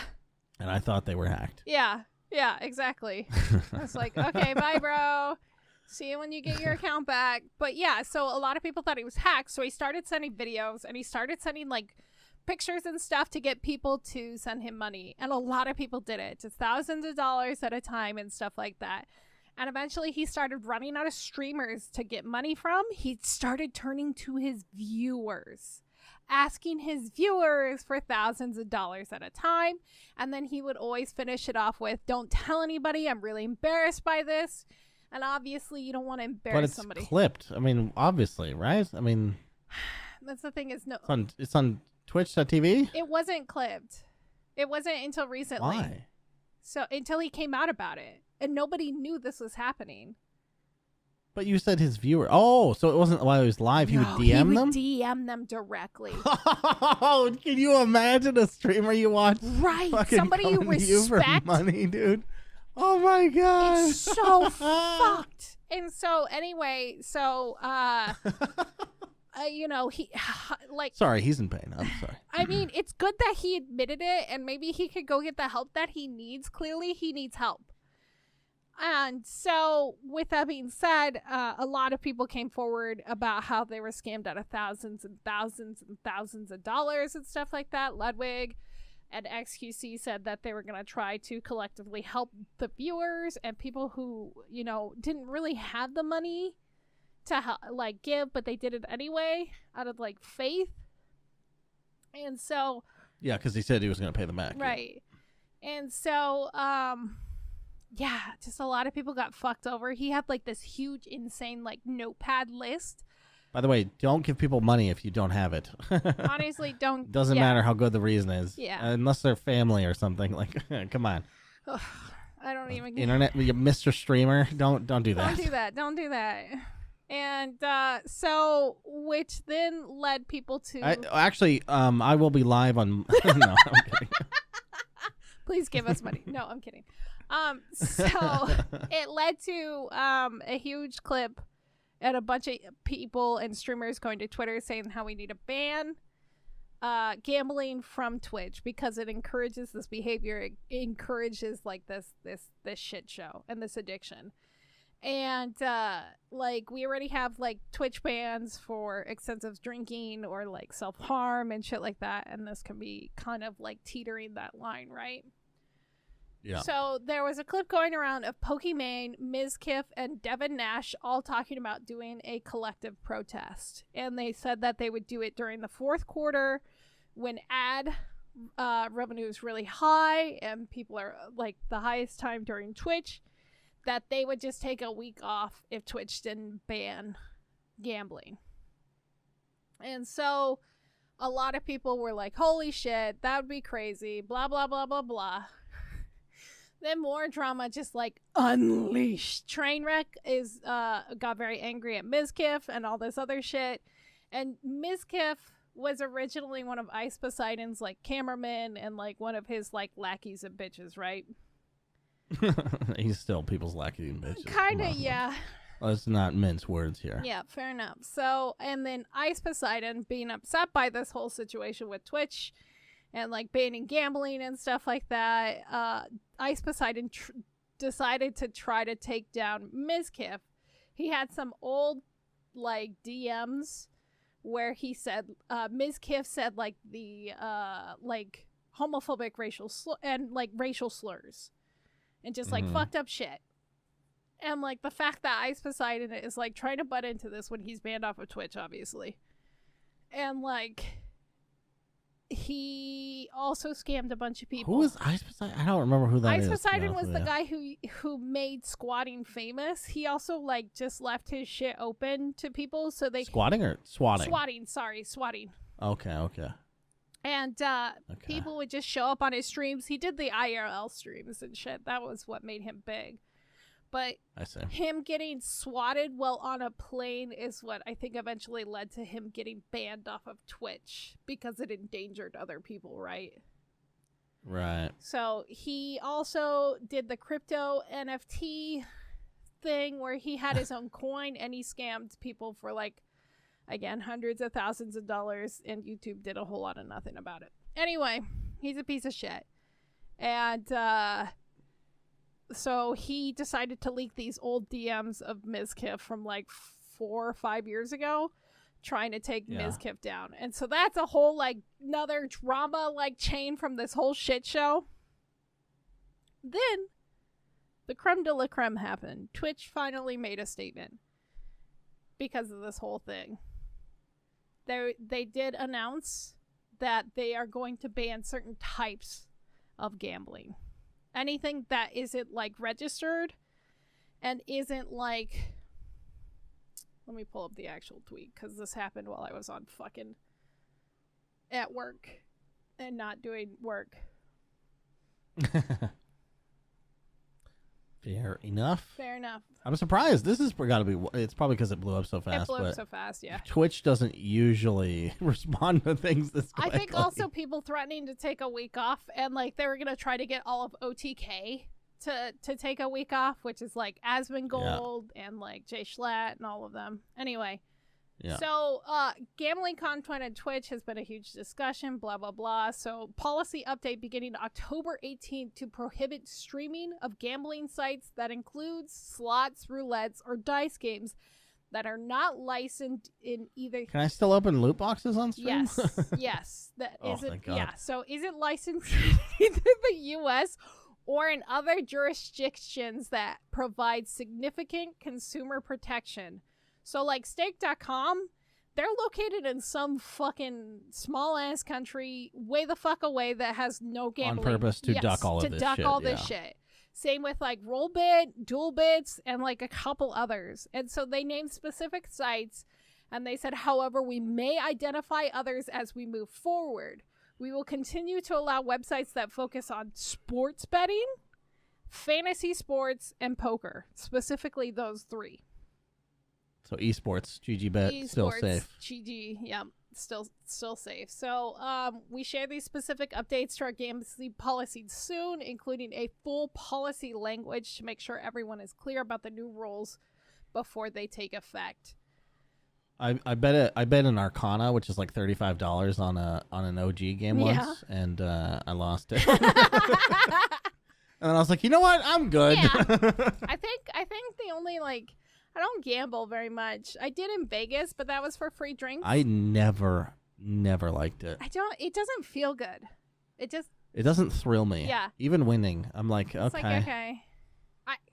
And I thought they were hacked. Yeah, exactly. I was like, okay, bye, bro. See you when you get your account back. But yeah, so a lot of people thought he was hacked. So he started sending videos and he started sending like pictures and stuff to get people to send him money. And a lot of people did it, just thousands of dollars at a time and stuff like that. And eventually he started running out of streamers to get money from. He started turning to his viewers, asking his viewers for thousands of dollars at a time. And then he would always finish it off with, "Don't tell anybody. I'm really embarrassed by this." And obviously, you don't want to embarrass somebody. But it's clipped. I mean, obviously, right? I mean, that's the thing is, no. It's on Twitch.tv? It wasn't clipped. It wasn't until recently. Why? So until he came out about it, and nobody knew this was happening. But you said his viewer. Oh, so it wasn't while he was live. He would DM them? He would DM them directly. Oh, can you imagine a streamer you watch? Right. Somebody you respect. You for money, dude. Oh my god. It's so fucked. And so anyway, so you know, he like sorry, he's in pain. I'm sorry. I mean, it's good that he admitted it, and maybe he could go get the help that he needs. Clearly he needs help. And so with that being said, a lot of people came forward about how they were scammed out of thousands and thousands and thousands of dollars and stuff like that. Ludwig and XQC said that they were going to try to collectively help the viewers and people who, you know, didn't really have the money to like give, but they did it anyway out of like faith. And so, yeah, because he said he was going to pay them back. Right. Yeah. And so, yeah, just a lot of people got fucked over. He had like this huge, insane, like notepad list. By the way, don't give people money if you don't have it. Honestly, don't. Doesn't matter how good the reason is. Yeah. Unless they're family or something. Like, come on. I don't even internet, Mr. Streamer. Don't do that. Don't do that. And so, which then led people to I will be live on. No, I'm kidding. Please give us money. No, I'm kidding. So it led to a huge clip and a bunch of people and streamers going to Twitter saying how we need to ban gambling from Twitch because it encourages this behavior. It encourages like this shit show and this addiction. And like we already have like Twitch bans for excessive drinking or like self-harm and shit like that, and this can be kind of like teetering that line, right? Yeah. So there was a clip going around of Pokimane, Mizkif, and Devin Nash all talking about doing a collective protest. And they said that they would do it during the fourth quarter when ad revenue is really high and people are like the highest time during Twitch, that they would just take a week off if Twitch didn't ban gambling. And so a lot of people were like, holy shit, that would be crazy, blah, blah, blah, blah, blah. Then more drama just like unleashed. Trainwreck is got very angry at Mizkif and all this other shit. And Mizkif was originally one of Ice Poseidon's like cameramen and like one of his like lackeys and bitches, right? He's still people's lackey and bitches. Kinda, yeah. Let's not mince words here. Yeah, fair enough. So, and then Ice Poseidon being upset by this whole situation with Twitch and like banning gambling and stuff like that, Ice Poseidon decided to try to take down Mizkif. He had some old like DMs where he said Mizkif said like the like homophobic racial slurs and just like fucked up shit. And like the fact that Ice Poseidon is like trying to butt into this when he's banned off of Twitch, obviously, and like he also scammed a bunch of people. Who was Ice Poseidon? I don't remember who that is. Ice Poseidon was the guy who made squatting famous. He also like just left his shit open to people so they squatting or swatting. Swatting. Okay. And people would just show up on his streams. He did the IRL streams and shit. That was what made him big. But I see. Him getting swatted while on a plane is what I think eventually led to him getting banned off of Twitch because it endangered other people, right? Right. So he also did the crypto NFT thing where he had his own coin and he scammed people for like, again, hundreds of thousands of dollars, and YouTube did a whole lot of nothing about it. Anyway, he's a piece of shit. And so he decided to leak these old DMs of Mizkif from like 4 or 5 years ago, trying to take Mizkif down. And so that's a whole like another drama like chain from this whole shit show. Then the creme de la creme happened. Twitch finally made a statement because of this whole thing. They did announce that they are going to ban certain types of gambling. Anything that isn't like registered and isn't like, let me pull up the actual tweet because this happened while I was on fucking at work and not doing work. Fair enough. I'm surprised. This is gotta be. It's probably because it blew up so fast. It blew up so fast, yeah. Twitch doesn't usually respond to things this quickly. I think also people threatening to take a week off, and like they were gonna try to get all of OTK to take a week off, which is like Asmongold and like Jay Schlatt and all of them. Anyway. Yeah. So, gambling content on Twitch has been a huge discussion, blah, blah, blah. So, policy update beginning October 18th to prohibit streaming of gambling sites that includes slots, roulettes, or dice games that are not licensed in either... Can I still open loot boxes on stream? Yes. Thank God. Yeah, so isn't licensed in either the U.S. or in other jurisdictions that provide significant consumer protection. So, like, Stake.com, they're located in some fucking small-ass country way the fuck away that has no gambling. On purpose to duck all of this shit. To duck all this shit. Same with, like, Rollbit, Duelbits, and, like, a couple others. And so they named specific sites, and they said, however, we may identify others as we move forward. We will continue to allow websites that focus on sports betting, fantasy sports, and poker. Specifically those 3. So esports, GGBet, still safe. GG, yeah, still safe. So we share these specific updates to our games policies soon, including a full policy language to make sure everyone is clear about the new rules before they take effect. I bet an Arcana, which is like $35 on an OG game once, and I lost it. And then I was like, you know what? I'm good. Yeah. I think the only I don't gamble very much. I did in Vegas, but that was for free drinks. I never liked it. It doesn't feel good. It doesn't thrill me. Yeah. Even winning, I'm like, it's okay. like, okay.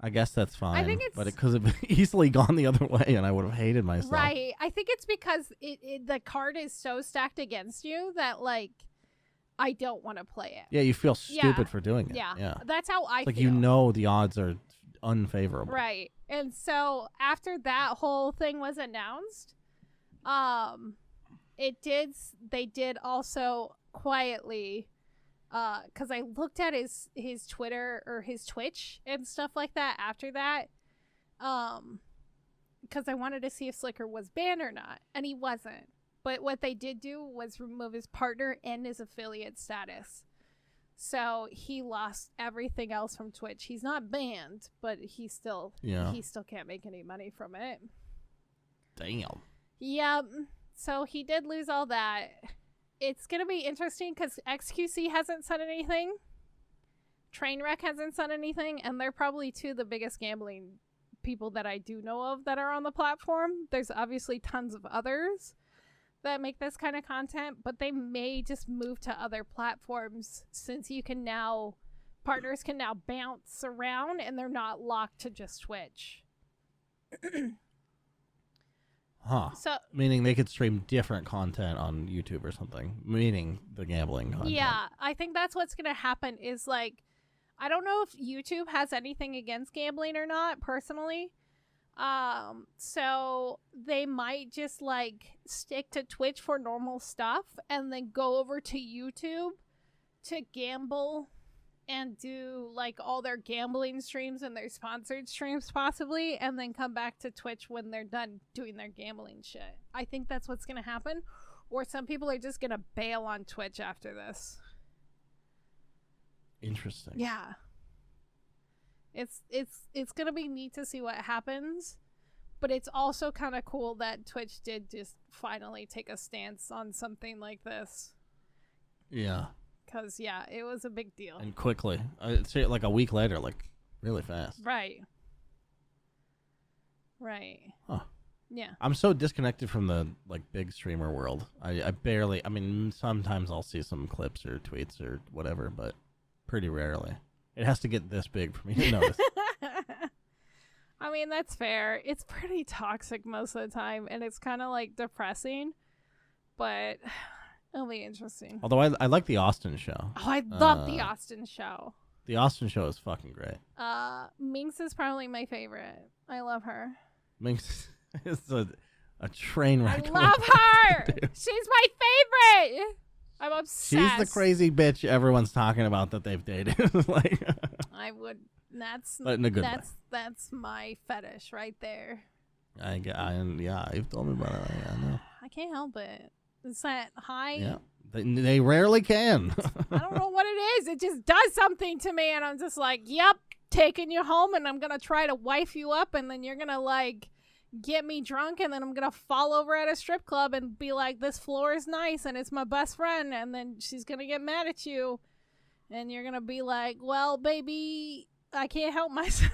I guess that's fine. I think it's, but it could have easily gone the other way, and I would have hated myself. Right. I think it's because the card is so stacked against you that I don't want to play it. Yeah, you feel stupid for doing it. Yeah. That's how I feel. Like, you know, the odds are unfavorable. Right. And so after that whole thing was announced, they did also quietly, because I looked at his Twitter or his Twitch and stuff like that after that, because I wanted to see if Slicker was banned or not, and he wasn't. But what they did do was remove his partner and his affiliate status. So he lost everything else from Twitch. He's not banned, but he still can't make any money from it. Damn. Yep. So he did lose all that. It's going to be interesting because XQC hasn't said anything. Trainwreck hasn't said anything. And they're probably 2 of the biggest gambling people that I do know of that are on the platform. There's obviously tons of others that make this kind of content, but they may just move to other platforms since partners can now bounce around and they're not locked to just Twitch. Huh. So, meaning they could stream different content on YouTube or something, meaning the gambling content. Yeah, I think that's what's going to happen is I don't know if YouTube has anything against gambling or not, personally. So they might just stick to Twitch for normal stuff and then go over to YouTube to gamble and do all their gambling streams and their sponsored streams possibly, and then come back to Twitch when they're done doing their gambling shit. I think that's what's going to happen. Or some people are just going to bail on Twitch after this. Interesting. Yeah. It's going to be neat to see what happens, but it's also kind of cool that Twitch did just finally take a stance on something like this. Yeah. Because, it was a big deal. And quickly. I'd say a week later, really fast. Right. Huh. Yeah. I'm so disconnected from the, big streamer world. I barely, sometimes I'll see some clips or tweets or whatever, but pretty rarely. It has to get this big for me to notice. That's fair. It's pretty toxic most of the time, and it's kind of, depressing, but it'll be interesting. Although I like the Austin show. Oh, I love the Austin show. The Austin show is fucking great. Minx is probably my favorite. I love her. Minx is a train wreck. I love her! She's my favorite! I'm obsessed. She's the crazy bitch everyone's talking about that they've dated. I would. That's in a good way. That's my fetish right there. You've told me about it. I know. I can't help it. It's that high. Yeah, they rarely can. I don't know what it is. It just does something to me, and I'm just like, yep, taking you home, and I'm gonna try to wife you up, and then you're gonna get me drunk, and then I'm gonna fall over at a strip club and be like, this floor is nice and it's my best friend, and then she's gonna get mad at you, and you're gonna be like, well, baby, I can't help myself.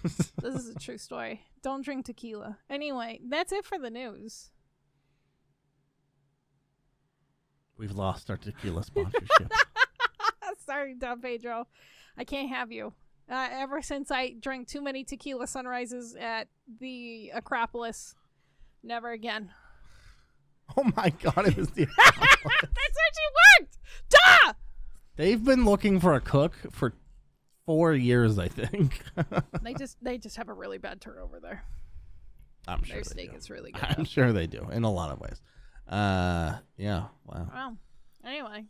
This is a true story. Don't drink tequila. Anyway, that's it for the news. We've lost our tequila sponsorship. Sorry, Don Pedro. I can't have you. Ever since I drank too many tequila sunrises at the Acropolis, never again. Oh my God, it was the That's where she worked! Duh! They've been looking for a cook for 4 years, I think. They just have a really bad turnover there. I'm sure their they steak do. is really good. I'm sure they do in a lot of ways. Yeah. Wow. Well, anyway.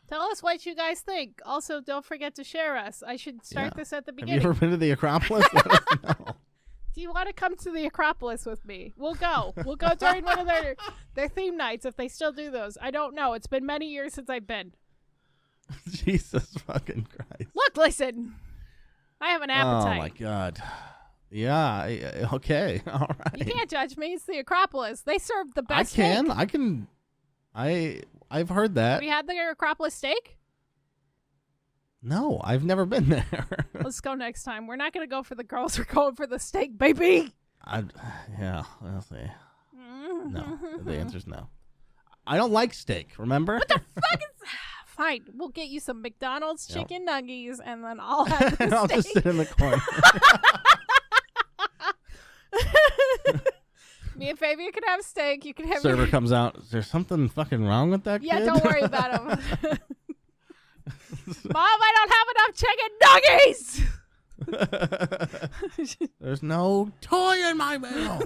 Tell us what you guys think. Also, don't forget to share us. I should start this at the beginning. Have you ever been to the Acropolis? Let us know. Do you want to come to the Acropolis with me? We'll go. We'll go during one of their theme nights if they still do those. I don't know. It's been many years since I've been. Jesus fucking Christ. Look, listen. I have an appetite. Oh, my God. Yeah, okay. All right. You can't judge me. It's the Acropolis. They serve the best steak. I've heard that. Have you had the Acropolis steak? No, I've never been there. Let's go next time. We're not going to go for the girls. We're going for the steak, baby. Yeah, we'll see. No, the answer's no. I don't like steak, remember? What the fuck is... Fine, we'll get you some McDonald's chicken nuggets, and then I'll have the and I'll steak. just sit in the corner. Me and Fabian can have steak. You can have... Server comes out. Is there something fucking wrong with that Yeah, kid? don't worry about him. Mom, I don't have enough chicken nuggets! There's no toy in my meal.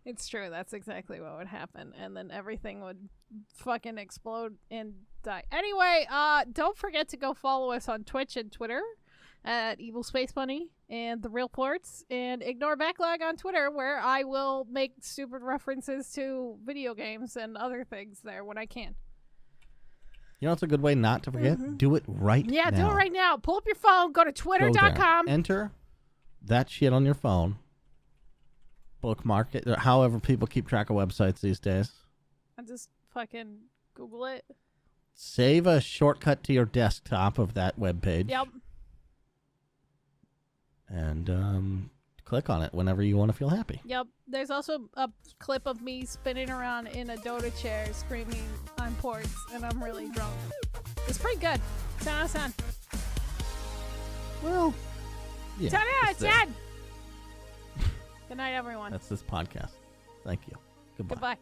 It's true. That's exactly what would happen. And then everything would fucking explode and die. Anyway, don't forget to go follow us on Twitch and Twitter at Evil Space Bunny and The Real Portz, and ignore Backlog on Twitter, where I will make stupid references to video games and other things there when I can. You know what's a good way not to forget? Do it right now. Yeah, do it right now. Pull up your phone. Go to twitter.com. Enter that shit on your phone. Bookmark it. Or however people keep track of websites these days. And just fucking Google it. Save a shortcut to your desktop of that webpage. Yep. And click on it whenever you want to feel happy. Yep. There's also a clip of me spinning around in a Dota chair screaming, I'm Portz, and I'm really drunk. It's pretty good. 10 out of 10. Well, yeah. 10 out of 10. Good night, everyone. That's this podcast. Thank you. Goodbye. Goodbye.